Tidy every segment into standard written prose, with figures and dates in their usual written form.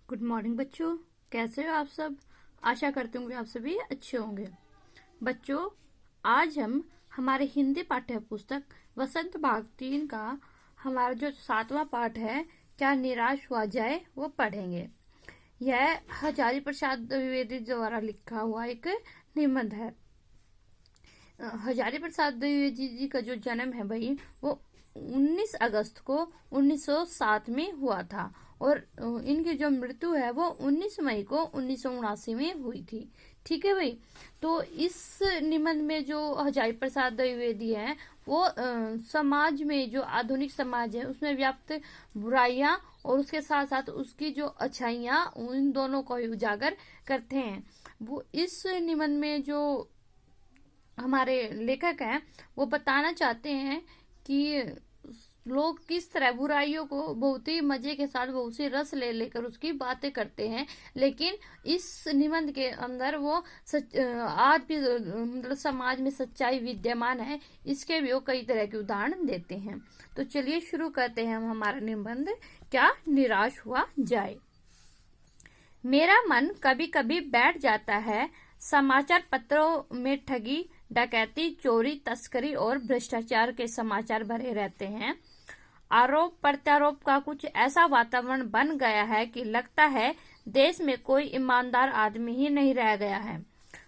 Good morning बच्चों, कैसे हो आप सब। आशा करती हूँ कि आप सभी अच्छे होंगे। बच्चों, आज हम हमारे हिंदी पाठ्य पुस्तक वसंत भाग 3 का हमारा जो 7वां पाठ है, क्या निराश हुआ जाए, वो पढ़ेंगे। यह हजारी प्रसाद द्विवेदी द्वारा लिखा हुआ एक निबंध है। हजारी प्रसाद द्विवेदी जी का जो जन्म है भाई, वो 19 अगस्त को 1907 में हुआ था और इनकी जो मृत्यु है वो 19 मई को 1979 में हुई थी। ठीक है भाई। तो इस निबंध में जो हजारी प्रसाद द्विवेदी है वो समाज में, जो आधुनिक समाज है उसमें व्याप्त बुराइयां और उसके साथ साथ उसकी जो अच्छाइयां, उन दोनों को ही उजागर करते हैं। वो इस निबंध में जो हमारे लेखक हैं वो बताना चाहते हैं कि लोग किस तरह बुराइयों को बहुत ही मजे के साथ, बहुत सी रस ले लेकर उसकी बातें करते हैं, लेकिन इस निबंध के अंदर वो आज भी मतलब समाज में सच्चाई विद्यमान है, इसके भी वो कई तरह के उदाहरण देते हैं। तो चलिए शुरू करते हैं हम हमारा निबंध, क्या निराश हुआ जाए। मेरा मन कभी कभी बैठ जाता है। समाचार पत्रों में ठगी, डकैती, चोरी, तस्करी और भ्रष्टाचार के समाचार भरे रहते हैं। आरोप प्रत्यारोप का कुछ ऐसा वातावरण बन गया है कि लगता है देश में कोई ईमानदार आदमी ही नहीं रह गया है।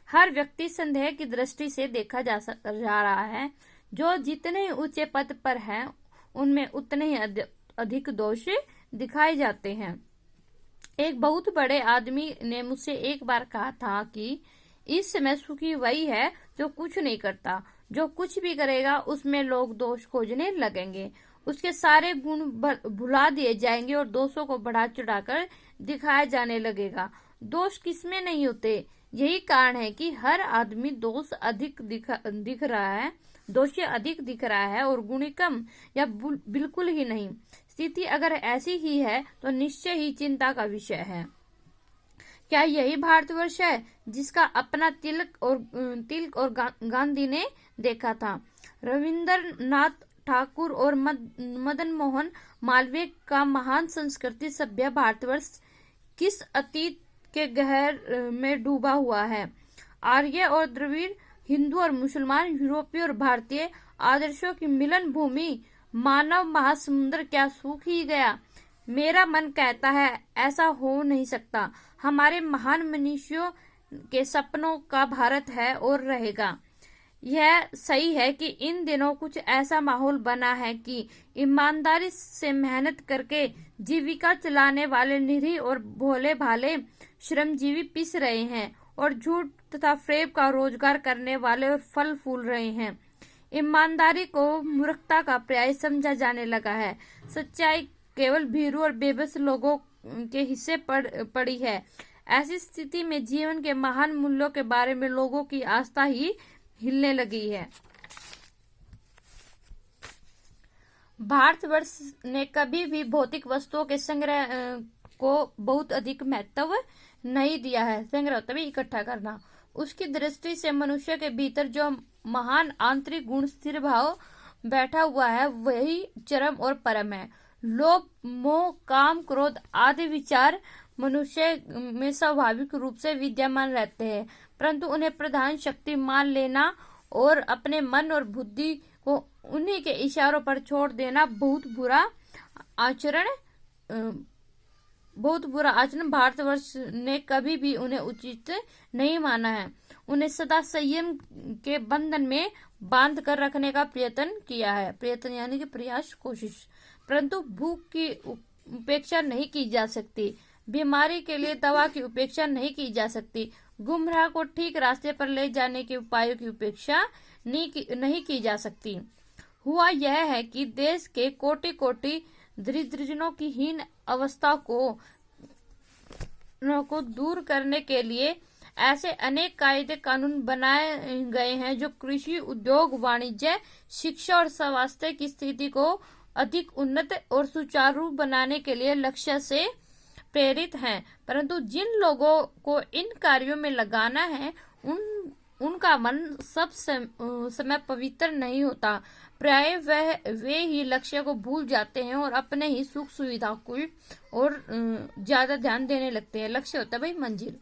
हर व्यक्ति संदेह की दृष्टि से देखा जा रहा है। जो जितने ही ऊंचे पद पर हैं, उनमें उतने ही अधिक दोष दिखाए जाते हैं। एक बहुत बड़े आदमी ने मुझसे एक बार कहा था कि इस समय सुखी वही है जो कुछ नहीं करता। जो कुछ भी करेगा उसमें लोग दोष खोजने लगेंगे, उसके सारे गुण भुला दिए जाएंगे और दोषों को बढ़ा चढ़ाकर दिखाया जाने लगेगा। दोष किसमें नहीं होते। यही कारण है कि हर आदमी दोषी अधिक दिख रहा है और गुणी कम या बिल्कुल ही नहीं। स्थिति अगर ऐसी ही है तो निश्चय ही चिंता का विषय है। क्या यही भारतवर्ष है जिसका अपना तिलक और गांधी ने देखा था। रविंद्रनाथ ठाकुर और मदन मोहन मालवीय का महान संस्कृति सभ्य भारतवर्ष किस अतीत के गहर में डूबा हुआ है। आर्य और द्रविड़, हिंदू और मुसलमान, यूरोपीय और भारतीय आदर्शों की मिलन भूमि मानव महासमुद्र क्या सूख ही गया। मेरा मन कहता है ऐसा हो नहीं सकता। हमारे महान मनुष्यों के सपनों का भारत है और रहेगा। यह सही है कि इन दिनों कुछ ऐसा माहौल बना है कि ईमानदारी से मेहनत करके जीविका चलाने वाले निरीह और भोले भाले श्रमजीवी पिस रहे हैं और झूठ तथा फ्रेब का रोजगार करने वाले और फल फूल रहे हैं। ईमानदारी को मूर्खता का पर्याय समझा जाने लगा है। सच्चाई केवल भीरू और बेबस लोगों के हिस्से पड़ी है। ऐसी स्थिति में जीवन के महान मूल्यों के बारे में लोगों की आस्था ही हिलने लगी है। भारतवर्ष ने कभी भी भौतिक वस्तुओं के संग्रह को बहुत अधिक महत्व नहीं दिया है। संग्रह तभी इकट्ठा करना। उसकी दृष्टि से मनुष्य के भीतर जो महान आंतरिक गुण स्थिर भाव बैठा हुआ है वही चरम और परम है। लोभ, मोह, काम, क्रोध आदि विचार मनुष्य में स्वाभाविक रूप से विद्यमान रहते हैं, परंतु उन्हें प्रधान शक्ति मान लेना और अपने मन और बुद्धि को उन्हीं के इशारों पर छोड़ देना बहुत बुरा आचरण भारतवर्ष ने कभी भी उन्हें उचित नहीं माना है। उन्हें सदा संयम के बंधन में बांध कर रखने का प्रयत्न किया है। प्रयत्न यानी कि प्रयास, कोशिश। परंतु भूख की उपेक्षा नहीं की जा सकती। बीमारी के लिए दवा की उपेक्षा नहीं की जा सकती। गुमराह को ठीक रास्ते पर ले जाने के उपायों की उपेक्षा नहीं की जा सकती। हुआ यह है कि देश के कोटि कोटि दरिद्रजनों की हीन अवस्था को दूर करने के लिए ऐसे अनेक कायदे कानून बनाए गए हैं जो कृषि, उद्योग, वाणिज्य, शिक्षा और स्वास्थ्य की स्थिति को अधिक उन्नत और सुचारू बनाने के लिए लक्ष्य से प्रेरित हैं। परंतु जिन लोगों को इन कार्यों में लगाना है उनका मन सब समय पवित्र नहीं होता। प्राय वे ही लक्ष्य को भूल जाते हैं और अपने ही सुख सुविधा को और ज्यादा ध्यान देने लगते हैं। लक्ष्य होता है भाई मंजिल।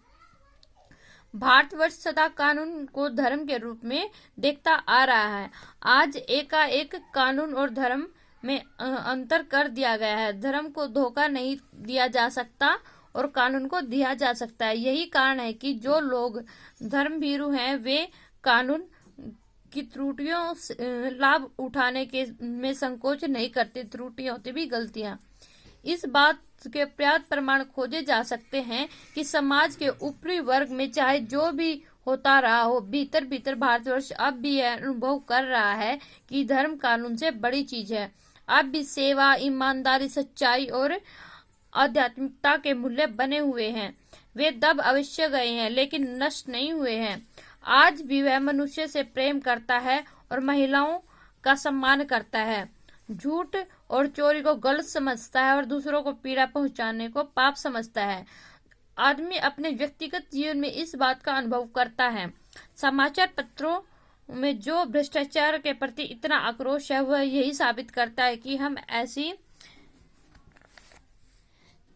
भारतवर्ष सदा कानून को धर्म के रूप में देखता आ रहा है। आज एकाएक कानून और धर्म में अंतर कर दिया गया है। धर्म को धोखा नहीं दिया जा सकता और कानून को दिया जा सकता है। यही कारण है कि जो लोग धर्म भीरू हैं वे कानून की त्रुटियों से लाभ उठाने के में संकोच नहीं करते। त्रुटियां होती भी गलतियां। इस बात के पर्याप्त प्रमाण खोजे जा सकते हैं कि समाज के ऊपरी वर्ग में चाहे जो भी होता रहा हो, भीतर भीतर भारतवर्ष अब भी यह अनुभव कर रहा है कि धर्म कानून से बड़ी चीज है। अब भी सेवा, ईमानदारी, सच्चाई और आध्यात्मिकता के मूल्य बने हुए हैं। वे दब अवश्य गए हैं लेकिन नष्ट नहीं हुए हैं। आज भी वह मनुष्य से प्रेम करता है और महिलाओं का सम्मान करता है। झूठ और चोरी को गलत समझता है और दूसरों को पीड़ा पहुंचाने को पाप समझता है। आदमी अपने व्यक्तिगत जीवन में इस बात का अनुभव करता है। समाचार पत्रों में जो भ्रष्टाचार के प्रति इतना आक्रोश है वह यही साबित करता है कि हम ऐसी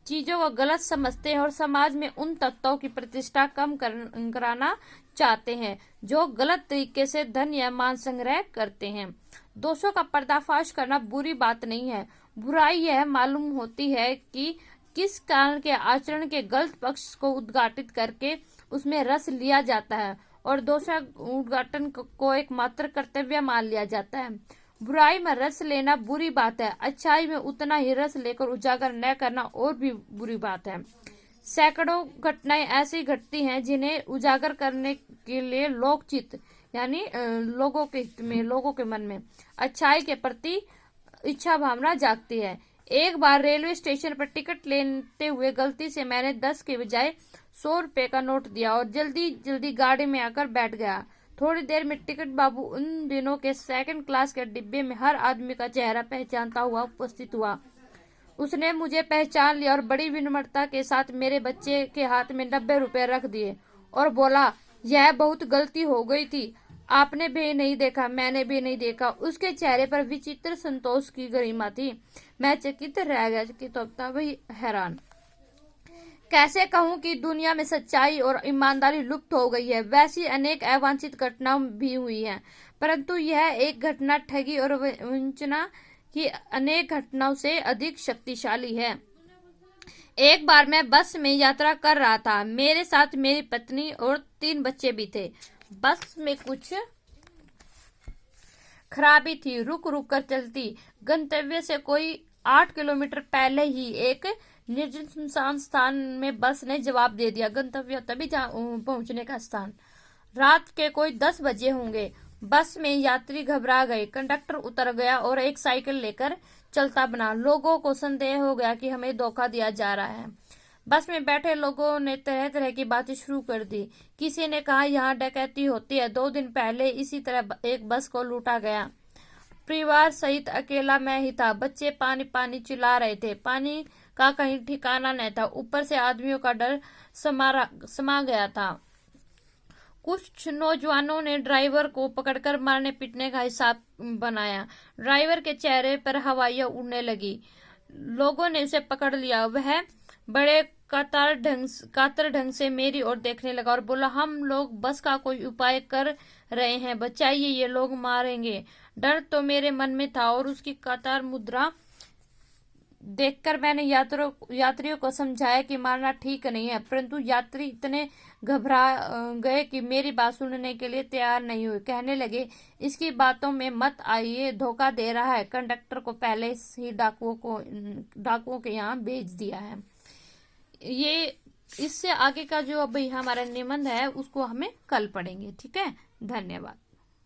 चीजों को गलत समझते हैं और समाज में उन तत्वों की प्रतिष्ठा कम कराना चाहते हैं जो गलत तरीके से धन या मान संग्रह करते हैं। दोषों का पर्दाफाश करना बुरी बात नहीं है। बुराई यह मालूम होती है कि किस कारण के आचरण के गलत पक्ष को उद्घाटित करके उसमें रस लिया जाता है और दोषोद्घाटन को एक मात्र कर्तव्य मान लिया जाता है। बुराई में रस लेना बुरी बात है। अच्छाई में उतना ही रस लेकर उजागर न करना और भी बुरी बात है। सैकड़ों घटनाएं ऐसी घटती हैं जिन्हें उजागर करने के लिए लोकचित्त यानी लोगों के हित में, लोगों के मन में अच्छाई के प्रति इच्छा भावना जागती है। एक बार रेलवे स्टेशन पर टिकट लेते हुए गलती से मैंने 10 के बजाय 100 रुपए का नोट दिया और जल्दी जल्दी गाड़ी में आकर बैठ गया। थोड़ी देर में टिकट बाबू उन दिनों के 2nd क्लास के डिब्बे में हर आदमी का चेहरा पहचानता हुआ उपस्थित हुआ। उसने मुझे पहचान लिया और बड़ी विनम्रता के साथ मेरे बच्चे के हाथ में 90 रुपए रख दिए और बोला, यह बहुत गलती हो गई थी, आपने भी नहीं देखा, मैंने भी नहीं देखा। उसके चेहरे पर विचित्र संतोष की गरिमा थी। मैं चकित रह गया, चकित होता वही हैरान। कैसे कहूं कि दुनिया में सच्चाई और ईमानदारी लुप्त हो गई है। वैसी अनेक अवांछित घटनाएं भी हुई हैं, परंतु यह एक घटना ठगी और वंचना की अनेक घटनाओं से अधिक शक्तिशाली है। एक बार मैं बस में यात्रा कर रहा था। मेरे साथ मेरी पत्नी और 3 बच्चे भी थे। बस में कुछ खराबी थी, रुक रुक कर चलती। गंतव्य से कोई 8 किलोमीटर पहले ही एक निर्जन सुनसान स्थान में बस ने जवाब दे दिया। गंतव्य तभी पहुंचने का स्थान। रात के कोई 10 बजे होंगे। बस में यात्री घबरा गए। कंडक्टर उतर गया और एक साइकिल लेकर चलता बना। लोगों को संदेह हो गया कि हमें धोखा दिया जा रहा है। बस में बैठे लोगों ने तरह तरह की बातें शुरू कर दी। किसी ने कहा यहाँ डकैती होती है, 2 दिन पहले इसी तरह एक बस को लूटा गया। परिवार सहित अकेला मैं ही था। बच्चे पानी पानी चिल्ला रहे थे। पानी का कहीं ठिकाना नहीं था। ऊपर से आदमियों का डर समा गया था। कुछ नौजवानों ने ड्राइवर को पकड़कर मारने पीटने का हिसाब बनाया। ड्राइवर के चेहरे पर हवाइयां उड़ने लगी। लोगों ने उसे पकड़ लिया। वह बड़े कातर ढंग से मेरी ओर देखने लगा और बोला, हम लोग बस का कोई उपाय कर रहे हैं, बचाइए, ये लोग मारेंगे। डर तो मेरे मन में था और उसकी कातर मुद्रा देखकर मैंने यात्रियों को समझाया कि मारना ठीक नहीं है, परंतु यात्री इतने घबरा गए कि मेरी बात सुनने के लिए तैयार नहीं हुए। कहने लगे, इसकी बातों में मत आइए, धोखा दे रहा है। कंडक्टर को पहले ही डाकुओं के यहाँ भेज दिया है। ये इससे आगे का जो अभी हमारा निबंध है उसको हमें कल पढ़ेंगे। ठीक है, धन्यवाद।